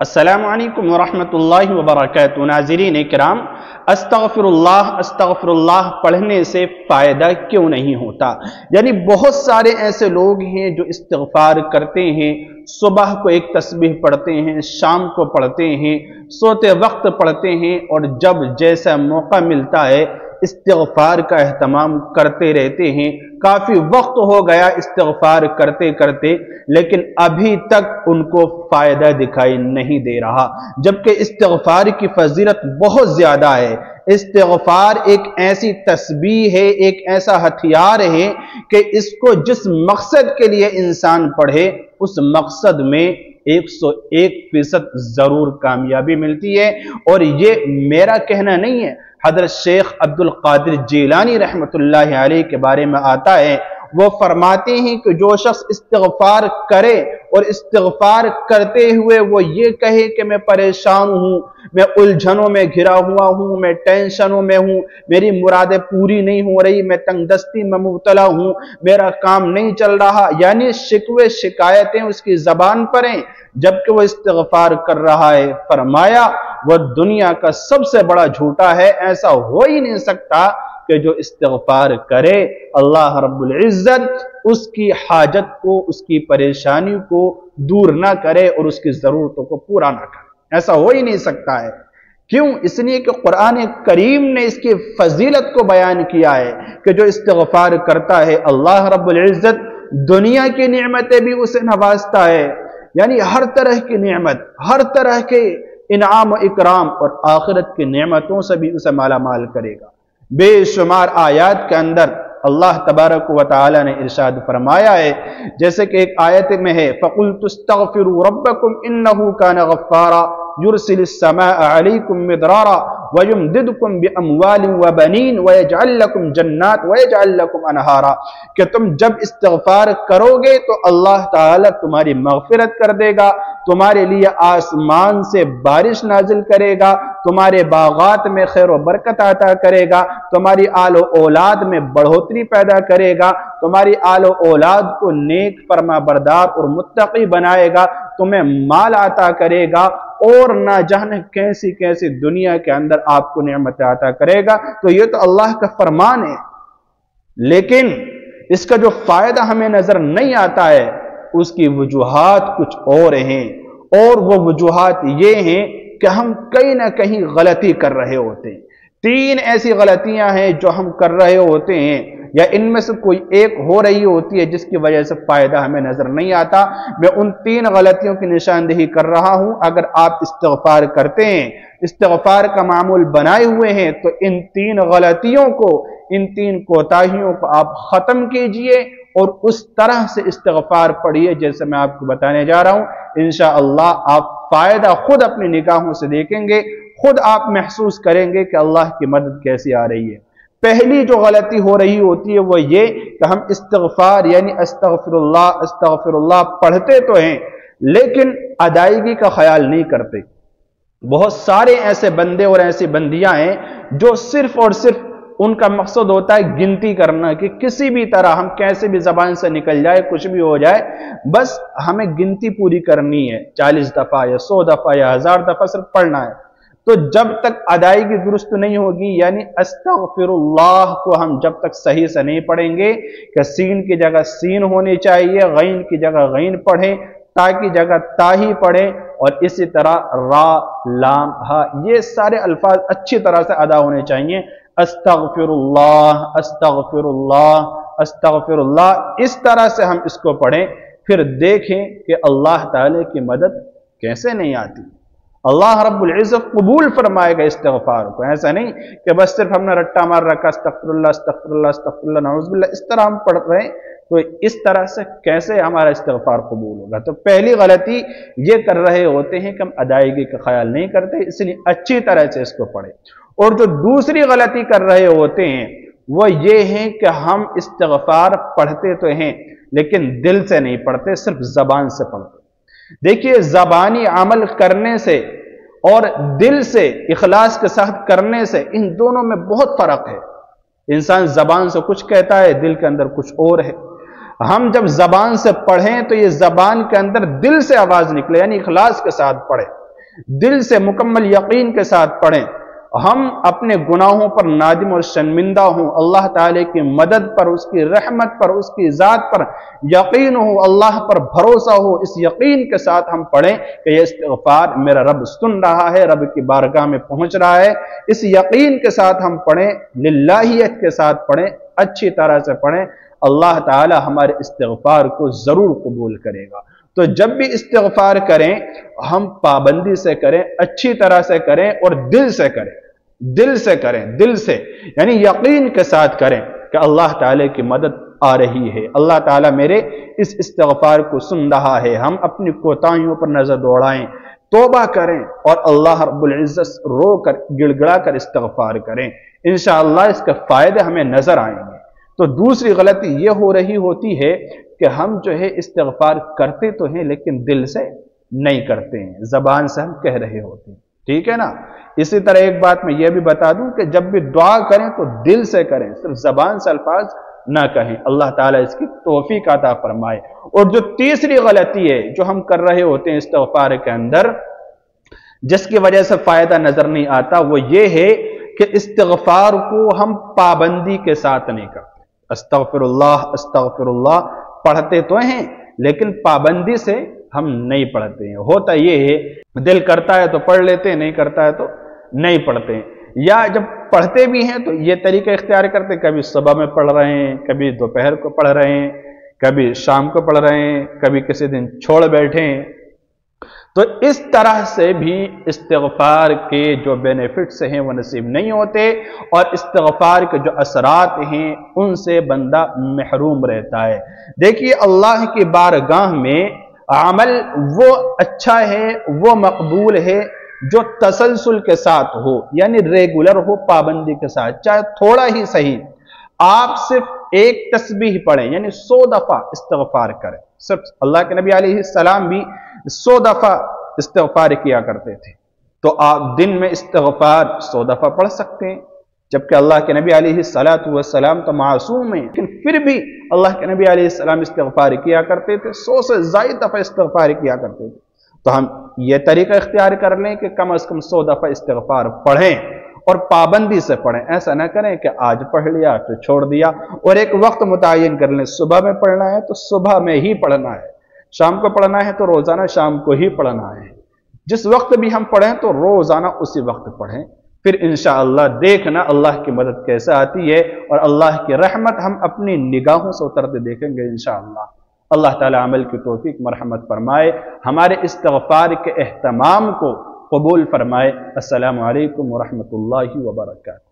अस्सलामु अलैकुम वरहमतुल्लाहि वबरकातुहू। नाज़रीन इकराम, अस्तग़फिरुल्लाह पढ़ने से फ़ायदा क्यों नहीं होता? यानी बहुत सारे ऐसे लोग हैं जो इस्तिग़फ़ार करते हैं, सुबह को एक तस्बीह पढ़ते हैं, शाम को पढ़ते हैं, सोते वक्त पढ़ते हैं, और जब जैसा मौका मिलता है इस्तिग़फ़ार का एहतमाम करते रहते हैं। काफ़ी वक्त हो गया इस्तिग़फ़ार करते करते, लेकिन अभी तक उनको फ़ायदा दिखाई नहीं दे रहा, जबकि इस्तिग़फ़ार की फजीलत बहुत ज़्यादा है। इस्तिग़फ़ार एक ऐसी तस्बीह है, एक ऐसा हथियार है कि इसको जिस मकसद के लिए इंसान पढ़े उस मकसद में 101% ज़रूर कामयाबी मिलती है। और ये मेरा कहना नहीं है, हज़रत शेख अब्दुल कादिर जिलानी रहमतुल्लाहि अलैह के बारे में आता है। वो फरमाते हैं कि जो शख्स इस्तिग़फ़ार करे और इस्तिग़फ़ार करते हुए वो ये कहे कि मैं परेशान हूँ, मैं उलझनों में घिरा हुआ हूँ, मैं टेंशनों में हूँ, मेरी मुरादें पूरी नहीं हो रही, मैं तंगदस्ती में मुब्तला हूँ, मेरा काम नहीं चल रहा, यानी शिकवे शिकायतें उसकी ज़बान पर हैं, जबकि वो इस्तिग़फ़ार कर रहा है। फरमाया वह दुनिया का सबसे बड़ा झूठा है। ऐसा हो ही नहीं सकता कि जो इस्तिग़फ़ार करे अल्लाह रब्बुल इज़्ज़त उसकी हाजत को, उसकी परेशानी को दूर ना करे और उसकी ज़रूरतों को पूरा ना करे। ऐसा हो ही नहीं सकता है। क्यों? इसलिए कि कुरान करीम ने इसकी फजीलत को बयान किया है कि जो इस्तिग़फ़ार करता है अल्लाह रब्बुल इज़्ज़त दुनिया की नेमतें भी उसे नवाजता है, यानी हर तरह की नेमत, हर तरह के इनाम इकराम, और आखिरत की नेमतों से भी उसे माला माल करेगा। बेशुमार आयत के अंदर अल्लाह तबारक व तआला ने इरशाद फरमाया है, जैसे कि एक आयत में है, फ़क़ुल्तुस्तग़फ़िरू रब्बकुम इन्नहु कान गफ़्फ़ारा युरसिलिस समाअ अलैकुम मिदरारा व युमदिदकुम बिअमवालिन व बनीन व यजअल लकुम जन्नात व यजअल लकुम अनहारा। कि तुम जब इस्तिग़फ़ार करोगे तो अल्लाह ताला तुम्हारी मग़फ़िरत कर देगा, तुम्हारे लिए आसमान से बारिश नाजिल करेगा, तुम्हारे बागात में खैर व बरकत अता करेगा, तुम्हारी आलो औलाद में बढ़ोतरी पैदा करेगा, तुम्हारी आलो औलाद को नेक फरमा बरदार और मुत्तकी बनाएगा, तुम्हें माल अता करेगा, और ना जाने कैसी कैसी दुनिया के अंदर आपको नेमत अता करेगा। तो ये तो अल्लाह का फरमान है, लेकिन इसका जो फायदा हमें नजर नहीं आता है उसकी वजूहात कुछ और हैं, और वो वजूहात ये हैं कि हम कहीं ना कहीं गलती कर रहे होते हैं। 3 ऐसी गलतियां हैं जो हम कर रहे होते हैं, या इनमें से कोई एक हो रही होती है जिसकी वजह से फायदा हमें नजर नहीं आता। मैं उन 3 गलतियों की निशानदेही कर रहा हूं। अगर आप इस्तिग़फ़ार करते हैं, इस्तिग़फ़ार का मामूल बनाए हुए हैं, तो इन 3 गलतियों को, इन 3 कोताहियों को आप खत्म कीजिए और उस तरह से इस्तिग़फ़ार पढ़िए जैसे मैं आपको बताने जा रहा हूं। इंशाअल्लाह आप फायदा खुद अपनी निगाहों से देखेंगे, खुद आप महसूस करेंगे कि अल्लाह की मदद कैसी आ रही है। पहली जो गलती हो रही होती है वो ये कि हम इस्तिग़फ़ार यानी अस्तग़फ़िरुल्लाह अस्तग़फ़िरुल्लाह पढ़ते तो हैं, लेकिन अदायगी का ख्याल नहीं करते। बहुत सारे ऐसे बंदे और ऐसी बंदियां हैं जो सिर्फ और सिर्फ उनका मकसद होता है गिनती करना, कि किसी भी तरह हम कैसे भी जबान से निकल जाए, कुछ भी हो जाए, बस हमें गिनती पूरी करनी है, 40 दफा या 100 दफा या 1000 दफा सिर्फ पढ़ना है। तो जब तक अदायगी दुरुस्त नहीं होगी, यानी अस्तग़फ़िरुल्लाह को हम जब तक सही से नहीं पढ़ेंगे कि सीन की जगह सीन होनी चाहिए, गैन की जगह गैन पढ़ें, ता की जगह ता ही पढ़ें, और इसी तरह रा लाम हा, ये सारे अल्फाज अच्छी तरह से अदा होने चाहिए। अस्तग़फ़िरुल्लाह अस्तग़फ़िरुल्लाह अस्तग़फ़िरुल्लाह, इस तरह से हम इसको पढ़ें, फिर देखें कि अल्लाह ताला की मदद कैसे नहीं आती। अल्लाह रब्बुल इज़्ज़त कबूल फरमाएगा इस्तिग़फ़ार को। ऐसा नहीं कि बस सिर्फ हमने रट्टा मार रखा, अस्तग़फ़िरुल्लाह अस्तग़फ़िरुल्लाह अस्तग़फ़िरुल्लाह नऊज़ुबिल्लाह, इस तरह हम पढ़ रहे हैं, तो इस तरह से कैसे हमारा इस्तिग़फ़ार कबूल होगा? तो पहली गलती ये कर रहे होते हैं कि हम अदायगी का ख्याल नहीं करते, इसलिए अच्छी तरह से इसको पढ़ें। और जो दूसरी गलती कर रहे होते हैं वो ये है कि हम इस्तिग़फ़ार पढ़ते तो हैं लेकिन दिल से नहीं पढ़ते, सिर्फ ज़बान से पढ़ते। देखिए, ज़बानी अमल करने से और दिल से इखलास के साथ करने से, इन दोनों में बहुत फर्क है। इंसान ज़बान से कुछ कहता है, दिल के अंदर कुछ और है। हम जब ज़बान से पढ़ें तो ये ज़बान के अंदर दिल से आवाज़ निकले, यानी इखलास के साथ पढ़े। दिल से मुकम्मल यकीन के साथ पढ़ें। हम अपने गुनाहों पर नादिम और शर्मिंदा हों, अल्लाह ताला की मदद पर, उसकी रहमत पर, उसकी ज़ात पर यकीन हो, अल्लाह पर भरोसा हो, इस यकीन के साथ हम पढ़ें कि यह इस्तिग़फ़ार मेरा रब सुन रहा है, रब की बारगाह में पहुंच रहा है। इस यकीन के साथ हम पढ़ें, लिल्लाहियत के साथ पढ़ें, अच्छी तरह से पढ़ें, अल्लाह ताला हमारे इस्तिग़फ़ार को ज़रूर कबूल करेगा। तो जब भी इस्तिग़फ़ार करें हम पाबंदी से करें, अच्छी तरह से करें और दिल से करें, दिल से करें, दिल से यानी यकीन के साथ करें कि अल्लाह ताला की मदद आ रही है, अल्लाह ताला मेरे इस इस्तिग़फ़ार को सुन रहा है। हम अपनी कोताहियों पर नजर दौड़ाएं, तौबा करें और अल्लाह रब्बुल इज्जत रो कर गिड़गिड़ा कर इस्तिग़फ़ार करें। इंशाअल्लाह इसके फायदे हमें नजर आएंगे। तो दूसरी गलती यह हो रही होती है कि हम जो है इस्तिग़फ़ार करते तो हैं लेकिन दिल से नहीं करते हैं, ज़बान से हम कह रहे होते हैं, ठीक है ना। इसी तरह एक बात मैं यह भी बता दूं कि जब भी दुआ करें तो दिल से करें, सिर्फ ज़बान से अल्फाज ना कहें। अल्लाह ताला इसकी तौफीक अता फरमाए। और जो तीसरी गलती है जो हम कर रहे होते हैं इस्तिग़फ़ार के अंदर, जिसकी वजह से फायदा नजर नहीं आता, वो ये है कि इस्तिग़फ़ार को हम पाबंदी के साथ नहीं करते। अस्तग़फ़िरुल्लाह अस्तग़फ़िरुल्लाह पढ़ते तो हैं लेकिन पाबंदी से हम नहीं पढ़ते हैं। होता ये है दिल करता है तो पढ़ लेते हैं, नहीं करता है तो नहीं पढ़ते हैं। या जब पढ़ते भी हैं तो ये तरीका इख्तियार करते हैं, कभी सुबह में पढ़ रहे हैं, कभी दोपहर को पढ़ रहे हैं, कभी शाम को पढ़ रहे हैं, कभी किसी दिन छोड़ बैठे हैं। तो इस तरह से भी इस्तिग़फ़ार के जो बेनिफिट्स हैं वो नसीब नहीं होते और इस्तिग़फ़ार के जो असरात हैं उनसे बंदा महरूम रहता है। देखिए अल्लाह की बारगाह में अमल वो अच्छा है, वो मकबूल है जो तसलसल के साथ हो, यानी रेगुलर हो, पाबंदी के साथ, चाहे थोड़ा ही सही। आप सिर्फ एक तस्बीह पढ़ें यानी 100 दफा इस्तिग़फ़ार करें। सिर्फ अल्लाह के नबी अलैहिस्सलाम भी 100 दफा इस्तिग़फ़ार किया करते थे, तो आप दिन में इस्तिग़फ़ार 100 दफा पढ़ सकते हैं। जबकि अल्लाह के नबी अलैहिस्सलातु वस्सलाम तो मासूम हैं, लेकिन फिर भी अल्लाह के नबी अलैहिस्सलाम इस्तिग़फ़ार किया करते थे, 100 से ज़ायद दफा इस्तिग़फ़ार किया करते थे। तो हम ये तरीका इख्तियार कर लें कि कम अज़ कम 100 दफा इस्तिग़फ़ार पढ़ें और पाबंदी से पढ़ें। ऐसा ना करें कि आज पढ़ लिया फिर छोड़ दिया। और एक वक्त मुतय्यन कर लें, सुबह में पढ़ना है तो सुबह में ही पढ़ना है, शाम को पढ़ना है तो रोजाना शाम को ही पढ़ना है। जिस वक्त भी हम पढ़ें तो रोजाना उसी वक्त पढ़ें, फिर इंशाअल्लाह देखना अल्लाह की मदद कैसे आती है और अल्लाह की रहमत हम अपनी निगाहों से उतरते देखेंगे इंशाअल्लाह। अल्लाह ताला अमल की तौफीक मरहमत फरमाए, हमारे इस्तिग़फ़ार के एहतमाम को कबूल फरमाए। अस्सलामु अलैकुम व रहमतुल्लाहि व बरकातहू।